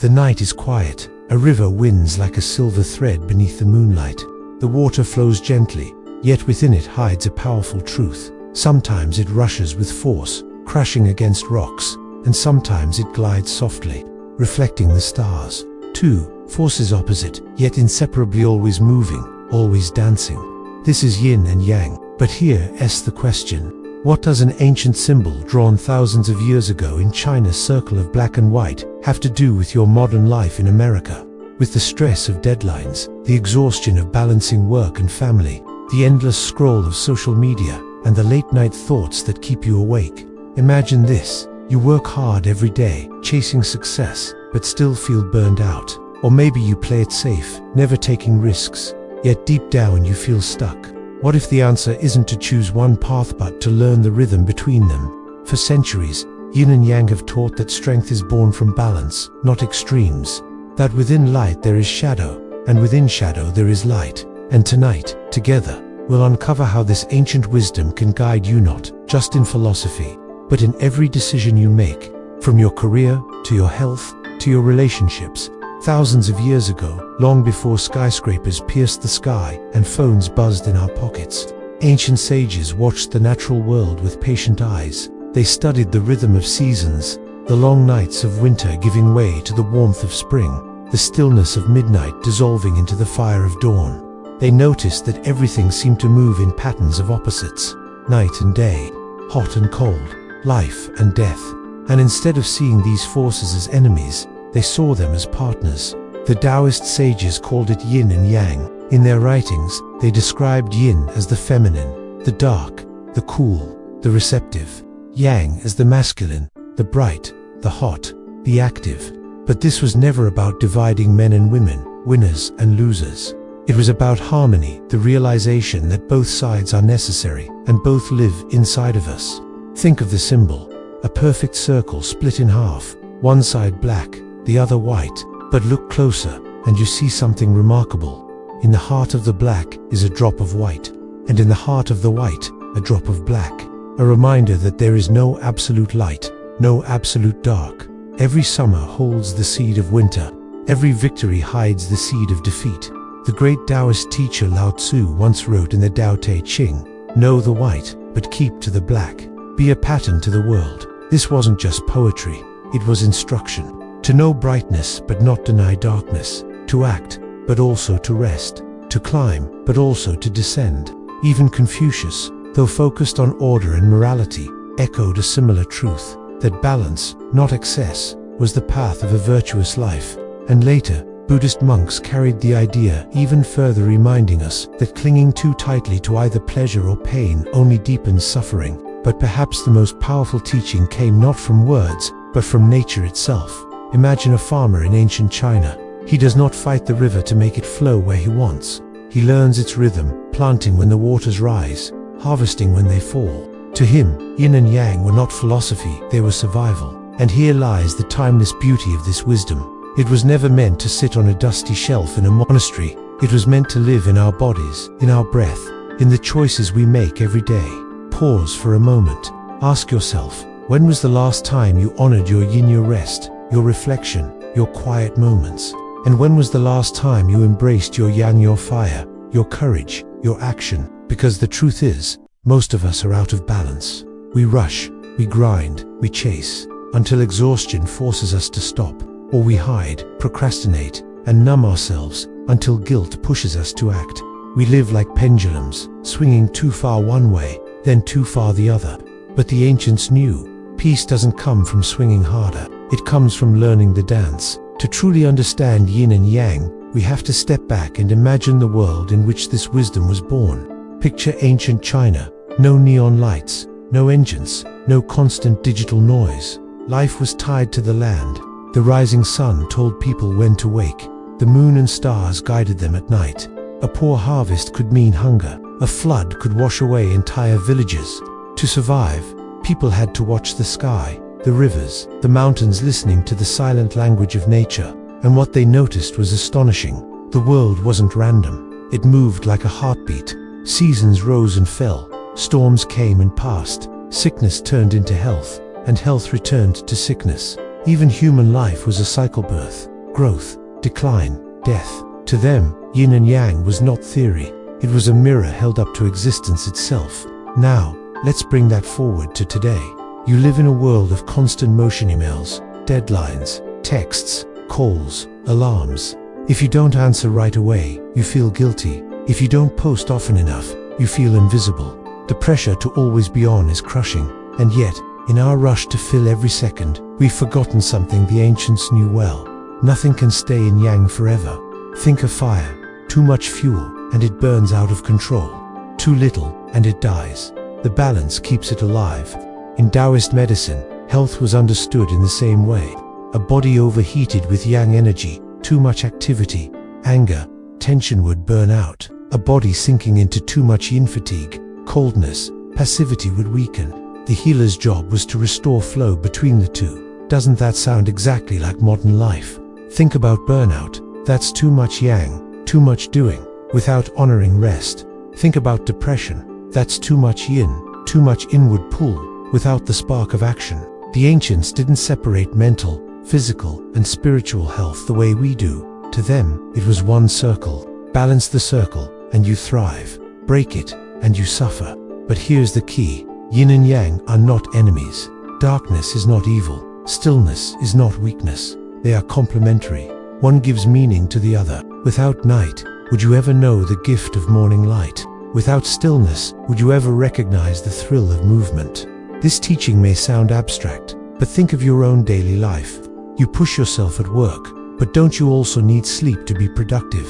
The night is quiet. A river winds like a silver thread beneath the moonlight. The water flows gently, yet within it hides a powerful truth. Sometimes it rushes with force, crashing against rocks, and sometimes it glides softly, reflecting the stars. Two forces opposite, yet inseparably always moving, always dancing. This is yin and yang. But here is the question. What does an ancient symbol drawn thousands of years ago in China's circle of black and white have to do with your modern life in America? With the stress of deadlines, the exhaustion of balancing work and family, the endless scroll of social media, and the late-night thoughts that keep you awake. Imagine this. You work hard every day, chasing success, but still feel burned out. Or maybe you play it safe, never taking risks, yet deep down you feel stuck. What if the answer isn't to choose one path but to learn the rhythm between them? For centuries, Yin and Yang have taught that strength is born from balance, not extremes. That within light there is shadow, and within shadow there is light. And tonight, together, we'll uncover how this ancient wisdom can guide you not just in philosophy, but in every decision you make, from your career, to your health, to your relationships. Thousands of years ago, long before skyscrapers pierced the sky and phones buzzed in our pockets, ancient sages watched the natural world with patient eyes. They studied the rhythm of seasons, the long nights of winter giving way to the warmth of spring, the stillness of midnight dissolving into the fire of dawn. They noticed that everything seemed to move in patterns of opposites, night and day, hot and cold, life and death. And instead of seeing these forces as enemies, they saw them as partners. The Taoist sages called it yin and yang. In their writings, they described yin as the feminine, the dark, the cool, the receptive; yang as the masculine, the bright, the hot, the active. But this was never about dividing men and women, winners and losers. It was about harmony, the realization that both sides are necessary and both live inside of us. Think of the symbol, a perfect circle split in half, one side black, the other white. But look closer, and you see something remarkable. In the heart of the black is a drop of white, and in the heart of the white, a drop of black. A reminder that there is no absolute light, no absolute dark. Every summer holds the seed of winter. Every victory hides the seed of defeat. The great Taoist teacher Lao Tzu once wrote in the Tao Te Ching, "Know the white, but keep to the black. Be a pattern to the world." This wasn't just poetry, it was instruction. To know brightness but not deny darkness, to act but also to rest, to climb but also to descend. Even Confucius, though focused on order and morality, echoed a similar truth, that balance, not excess, was the path of a virtuous life. And later, Buddhist monks carried the idea even further, reminding us that clinging too tightly to either pleasure or pain only deepens suffering. But perhaps the most powerful teaching came not from words, but from nature itself. Imagine a farmer in ancient China. He does not fight the river to make it flow where he wants. He learns its rhythm, planting when the waters rise, harvesting when they fall. To him, yin and yang were not philosophy, they were survival. And here lies the timeless beauty of this wisdom. It was never meant to sit on a dusty shelf in a monastery. It was meant to live in our bodies, in our breath, in the choices we make every day. Pause for a moment. Ask yourself, when was the last time you honored your yin, your rest, your reflection, your quiet moments? And when was the last time you embraced your yang, your fire, your courage, your action? Because the truth is, most of us are out of balance. We rush, we grind, we chase, until exhaustion forces us to stop. Or we hide, procrastinate, and numb ourselves, until guilt pushes us to act. We live like pendulums, swinging too far one way, then too far the other. But the ancients knew, peace doesn't come from swinging harder. It comes from learning the dance. To truly understand yin and yang, we have to step back and imagine the world in which this wisdom was born. Picture ancient China. No neon lights, no engines, no constant digital noise. Life was tied to the land. The rising sun told people when to wake. The moon and stars guided them at night. A poor harvest could mean hunger. A flood could wash away entire villages. To survive, people had to watch the sky, the rivers, the mountains, listening to the silent language of nature. And what they noticed was astonishing. The world wasn't random. It moved like a heartbeat. Seasons rose and fell. Storms came and passed. Sickness turned into health, and health returned to sickness. Even human life was a cycle birth, growth, decline, death. To them, yin and yang was not theory. It was a mirror held up to existence itself. Now, let's bring that forward to today. You live in a world of constant motion, emails, deadlines, texts, calls, alarms. If you don't answer right away, you feel guilty. If you don't post often enough, you feel invisible. The pressure to always be on is crushing. And yet, in our rush to fill every second, we've forgotten something the ancients knew well. Nothing can stay in yang forever. Think of fire. Too much fuel, and it burns out of control. Too little, and it dies. The balance keeps it alive. In Taoist medicine, health was understood in the same way. A body overheated with yang energy, too much activity, anger, tension would burn out. A body sinking into too much yin fatigue, coldness, passivity would weaken. The healer's job was to restore flow between the two. Doesn't that sound exactly like modern life? Think about burnout. That's too much yang, too much doing, without honoring rest. Think about depression. That's too much yin, too much inward pull, without the spark of action. The ancients didn't separate mental, physical, and spiritual health the way we do. To them, it was one circle. Balance the circle, and you thrive. Break it, and you suffer. But here's the key. Yin and yang are not enemies. Darkness is not evil. Stillness is not weakness. They are complementary. One gives meaning to the other. Without night, would you ever know the gift of morning light? Without stillness, would you ever recognize the thrill of movement? This teaching may sound abstract, but think of your own daily life. You push yourself at work, but don't you also need sleep to be productive?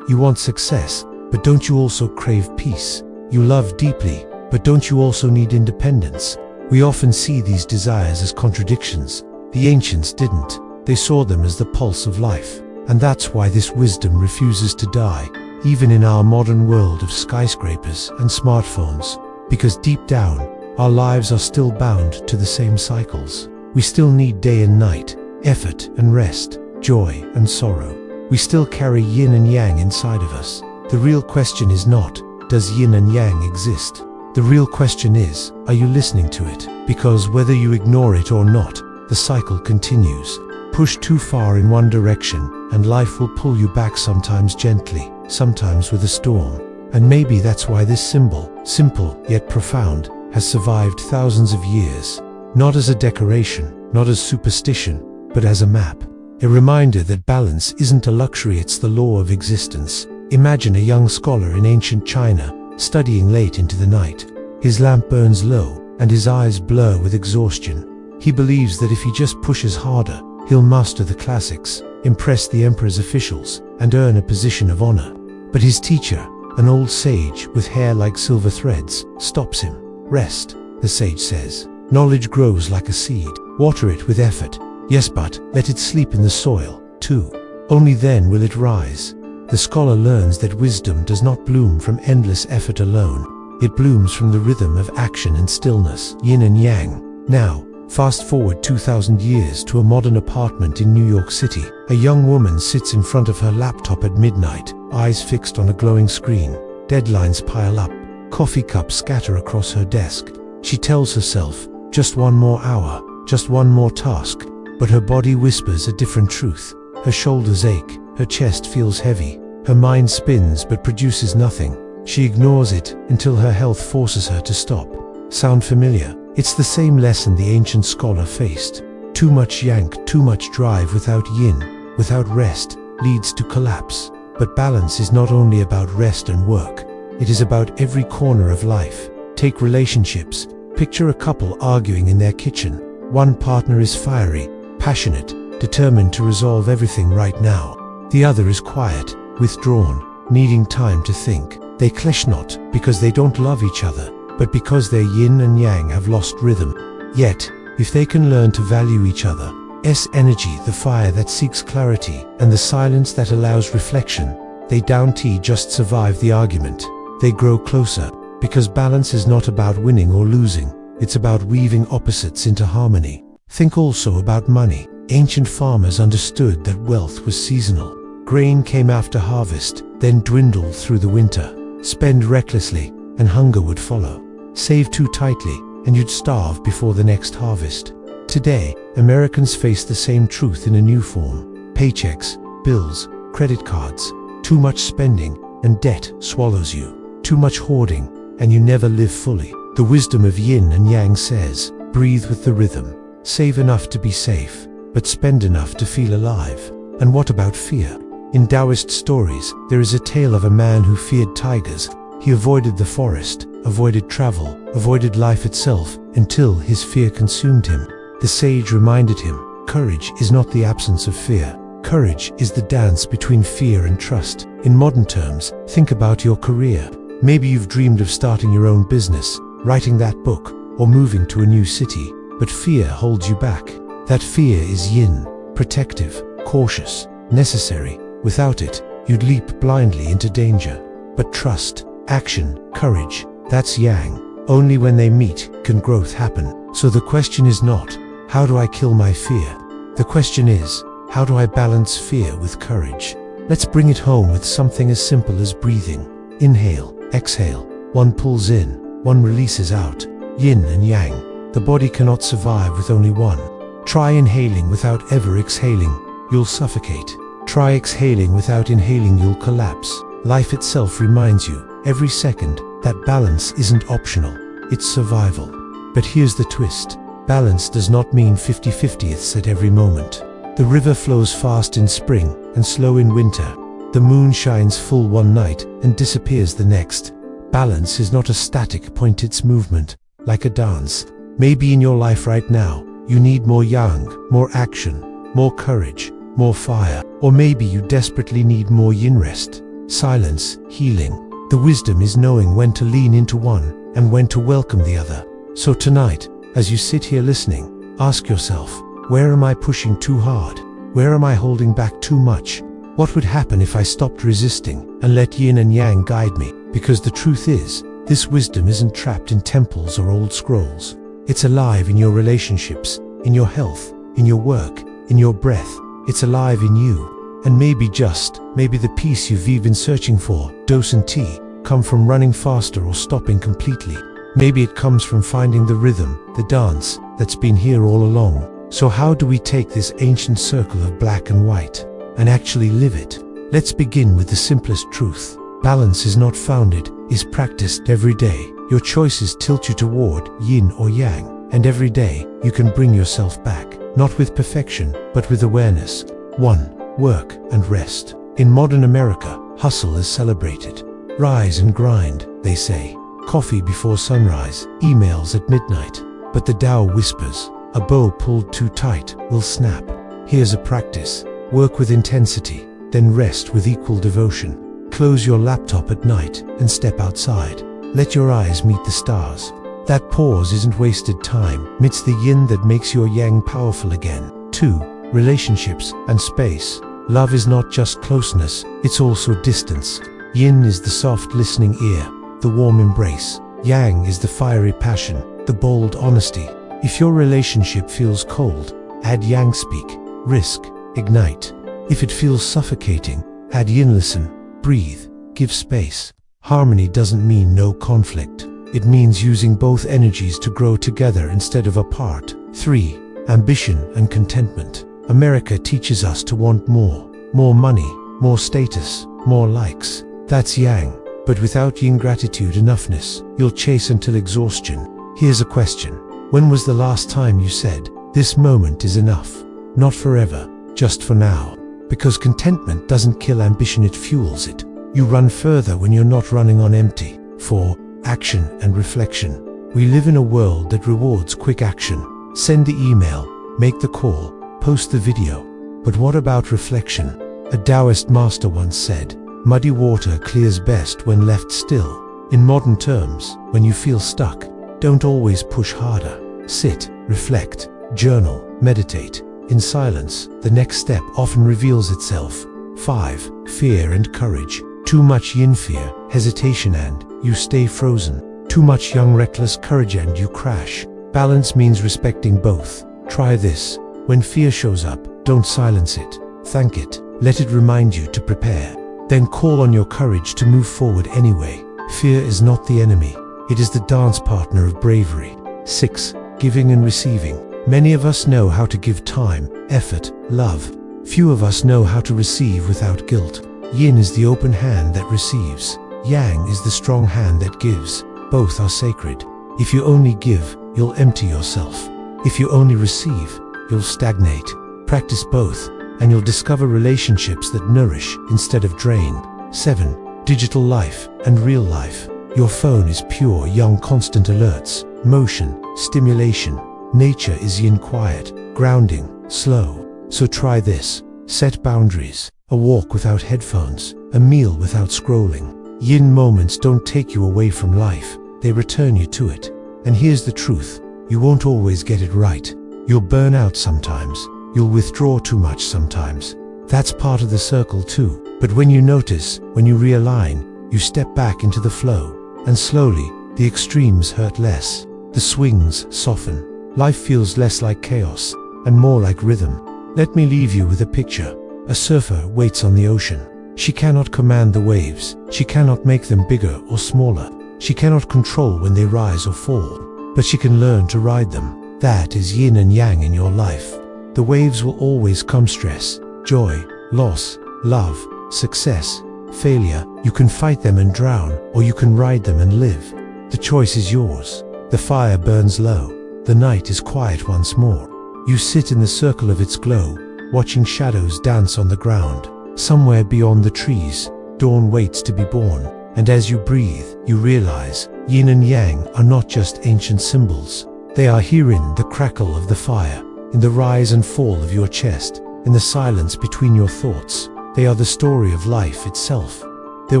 You want success, but don't you also crave peace? You love deeply, but don't you also need independence? We often see these desires as contradictions. The ancients didn't. They saw them as the pulse of life. And that's why this wisdom refuses to die, even in our modern world of skyscrapers and smartphones. Because deep down, our lives are still bound to the same cycles. We still need day and night, effort and rest, joy and sorrow. We still carry yin and yang inside of us. The real question is not, does yin and yang exist? The real question is, are you listening to it? Because whether you ignore it or not, the cycle continues. Push too far in one direction, and life will pull you back, sometimes gently, sometimes with a storm. And maybe that's why this symbol, simple yet profound, has survived thousands of years. Not as a decoration, not as superstition, but as a map. A reminder that balance isn't a luxury, it's the law of existence. Imagine a young scholar in ancient China, studying late into the night. His lamp burns low, and his eyes blur with exhaustion. He believes that if he just pushes harder, he'll master the classics, impress the emperor's officials, and earn a position of honor. But his teacher, an old sage with hair like silver threads, stops him. Rest, the sage says. Knowledge grows like a seed. Water it with effort. Yes, but let it sleep in the soil, too. Only then will it rise. The scholar learns that wisdom does not bloom from endless effort alone. It blooms from the rhythm of action and stillness, yin and yang. Now, fast forward 2,000 years to a modern apartment in New York City. A young woman sits in front of her laptop at midnight, eyes fixed on a glowing screen. Deadlines pile up. Coffee cups scatter across her desk. She tells herself, just one more hour, just one more task. But her body whispers a different truth. Her shoulders ache, her chest feels heavy, her mind spins but produces nothing. She ignores it until her health forces her to stop. Sound familiar? It's the same lesson the ancient scholar faced. Too much yang, too much drive without yin, without rest, leads to collapse. But balance is not only about rest and work. It is about every corner of life. Take relationships. Picture a couple arguing in their kitchen. One partner is fiery, passionate, determined to resolve everything right now. The other is quiet, withdrawn, needing time to think. They clash not because they don't love each other, but because their yin and yang have lost rhythm. Yet, if they can learn to value each other's energy, the fire that seeks clarity, and the silence that allows reflection, they don't just survive the argument. They grow closer, because balance is not about winning or losing. It's about weaving opposites into harmony. Think also about money. Ancient farmers understood that wealth was seasonal. Grain came after harvest, then dwindled through the winter. Spend recklessly, and hunger would follow. Save too tightly, and you'd starve before the next harvest. Today, Americans face the same truth in a new form. Paychecks, bills, credit cards, too much spending, and debt swallows you. Too much hoarding, and you never live fully. The wisdom of Yin and Yang says, breathe with the rhythm. Save enough to be safe, but spend enough to feel alive. And what about fear? In Taoist stories, there is a tale of a man who feared tigers. He avoided the forest, avoided travel, avoided life itself, until his fear consumed him. The sage reminded him, courage is not the absence of fear. Courage is the dance between fear and trust. In modern terms, think about your career. Maybe you've dreamed of starting your own business, writing that book, or moving to a new city, but fear holds you back. That fear is yin, protective, cautious, necessary. Without it, you'd leap blindly into danger. But trust, action, courage, that's yang. Only when they meet can growth happen. So the question is not, how do I kill my fear? The question is, how do I balance fear with courage? Let's bring it home with something as simple as breathing. Inhale, exhale. One pulls in, one releases out. Yin and yang. The body cannot survive with only one. Try inhaling without ever exhaling. You'll suffocate. Try exhaling without inhaling, you'll collapse. Life itself reminds you, every second, that balance isn't optional, it's survival. But here's the twist. Balance does not mean 50/50ths at every moment. The river flows fast in spring and slow in winter. The moon shines full one night and disappears the next. Balance is not a static point, it's movement, like a dance. Maybe in your life right now, you need more yang, more action, more courage, more fire. Or maybe you desperately need more yin, rest, silence, healing. The wisdom is knowing when to lean into one and when to welcome the other. So tonight, as you sit here listening, ask yourself, where am I pushing too hard? Where am I holding back too much? What would happen if I stopped resisting and let yin and yang guide me? Because the truth is, this wisdom isn't trapped in temples or old scrolls. It's alive in your relationships, in your health, in your work, in your breath. It's alive in you. And maybe the peace you've been searching for, dose and tea, come from running faster or stopping completely. Maybe it comes from finding the rhythm, the dance, that's been here all along. So how do we take this ancient circle of black and white and actually live it? Let's begin with the simplest truth. Balance is not founded, is practiced every day. Your choices tilt you toward yin or yang, and every day you can bring yourself back, not with perfection, but with awareness. 1. Work and rest. In modern America, hustle is celebrated. Rise and grind, they say. Coffee before sunrise, emails at midnight. But the Tao whispers, a bow pulled too tight will snap. Here's a practice. Work with intensity, then rest with equal devotion. Close your laptop at night and step outside. Let your eyes meet the stars. That pause isn't wasted time. It's the yin that makes your yang powerful again. 2. Relationships and space. Love is not just closeness, it's also distance. Yin is the soft listening ear, the warm embrace. Yang is the fiery passion, the bold honesty. If your relationship feels cold, add yang, speak, risk, ignite. If it feels suffocating, add yin, listen, breathe, give space. Harmony doesn't mean no conflict. It means using both energies to grow together instead of apart. 3. Ambition and contentment. America teaches us to want more money, more status, more likes. That's yang. But without yin, gratitude, enoughness, you'll chase until exhaustion. Here's a question. When was the last time you said, this moment is enough? Not forever, just for now. Because contentment doesn't kill ambition, it fuels it. You run further when you're not running on empty. 4. Action and reflection. We live in a world that rewards quick action. Send the email, make the call, post the video. But what about reflection? A Taoist master once said, muddy water clears best when left still. In modern terms, when you feel stuck, don't always push harder. Sit, reflect, journal, meditate. In silence, the next step often reveals itself. 5. Fear and courage. Too much yin, fear, hesitation, and you stay frozen. Too much yang, reckless courage, and you crash. Balance means respecting both. Try this. When fear shows up, don't silence it. Thank it. Let it remind you to prepare. Then call on your courage to move forward anyway. Fear is not the enemy. It is the dance partner of bravery. 6. Giving and receiving. Many of us know how to give time, effort, love, Few of us know how to receive without guilt. Yin is the open hand that receives. Yang is the strong hand that gives. Both are sacred. If you only give, you'll empty yourself. If you only receive, you'll stagnate. Practice both, and you'll discover relationships that nourish instead of drain. 7. Digital life and real life. Your phone is pure, young, constant alerts, motion, stimulation. Nature is yin, quiet, grounding, slow. So try this. Set boundaries. A walk without headphones. A meal without scrolling. Yin moments don't take you away from life. They return you to it. And here's the truth. You won't always get it right. You'll burn out sometimes. You'll withdraw too much sometimes. That's part of the circle too. But when you notice, when you realign, you step back into the flow. And slowly, the extremes hurt less. The swings soften. Life feels less like chaos and more like rhythm. Let me leave you with a picture. A surfer waits on the ocean. She cannot command the waves. She cannot make them bigger or smaller. She cannot control when they rise or fall. But she can learn to ride them. That is yin and yang in your life. The waves will always come: stress, joy, loss, love, success, failure. You can fight them and drown, or you can ride them and live. The choice is yours. The fire burns low. The night is quiet once more. You sit in the circle of its glow, watching shadows dance on the ground. Somewhere beyond the trees, dawn waits to be born. And as you breathe, you realize yin and yang are not just ancient symbols. They are herein the crackle of the fire, in the rise and fall of your chest, in the silence between your thoughts. They are the story of life itself. There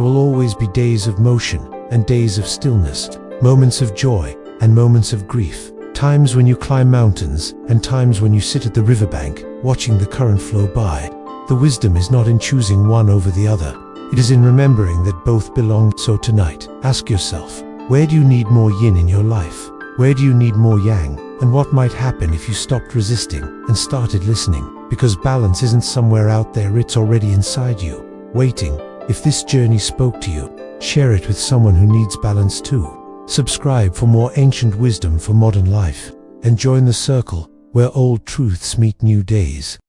will always be days of motion and days of stillness, moments of joy and moments of grief, times when you climb mountains and times when you sit at the riverbank, watching the current flow by. The wisdom is not in choosing one over the other. It is in remembering that both belong. So tonight, ask yourself, where do you need more yin in your life? Where do you need more yang? And what might happen if you stopped resisting and started listening? Because balance isn't somewhere out there, it's already inside you, waiting. If this journey spoke to you, share it with someone who needs balance too. Subscribe for more ancient wisdom for modern life, and join the circle where old truths meet new days.